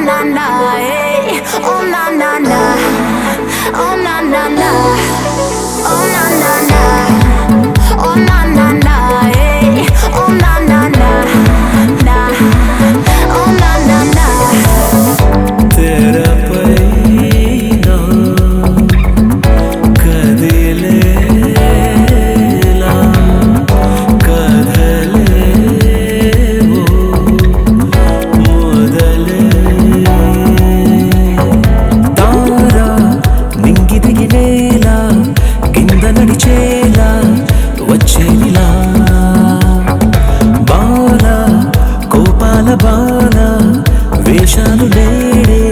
na na, hey. Oh na na na, oh na na na, oh na na na, oh na na na, hey. Oh na na na, na, oh na na na. तेरा पैना कदिलेला कदले वो मोदले तारा निंगी दिगिनेला కింద నడిచేలా వచ్చేనిలా బాల కోపాల బాల వేషాలు నేడే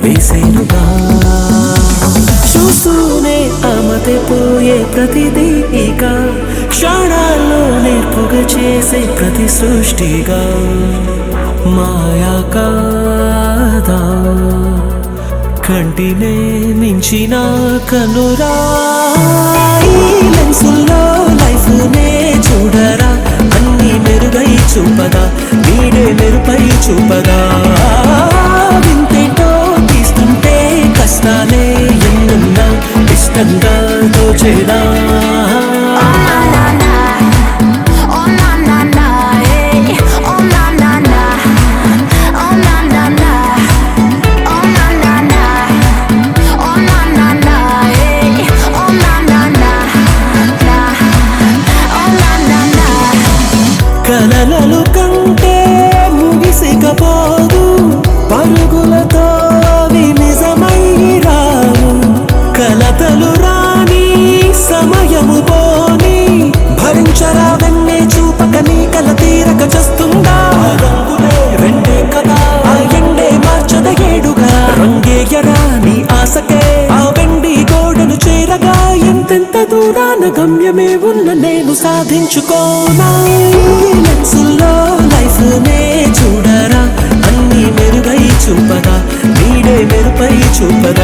వేసేనుగా చూస్తూనే ఆమతే పోయే ప్రతిదీ ఇక క్షణాల్లో నేర్పుగా చేసే ప్రతి సృష్టిగా మాయా కాదా కంటినే మించిన కనురా లెన్సుల్లో లైఫ్ నే చూడరా అన్ని మెరుగై చూపదా నీడే మెరుపై చూపదా వింతేటో తీస్తుంటే కష్టాలే ఎన్నున్నా ఇష్టంగా దోచేదా కలలలు కంటే ముగిసికపోదు పరుగులతో నిజమై రావు కలతలు రాని సమయము పోని భరించరా వెన్నే చూపక నీ కల తీరక చేస్తుందా రంగులే రెండే కదా ఆ ఎండే మార్చద ఏడుగా రంగేయరా నీ ఆశకే ఆ వెండి గోడను చేరగా ఎంతెంత దూరాన గమ్యమే ఉన్న నేను సాధించుకోనా లెన్సుల్లో లైఫ్ నే చూడరా అన్ని మెరుగై చూపదా నీడే మెరుపై చూపదా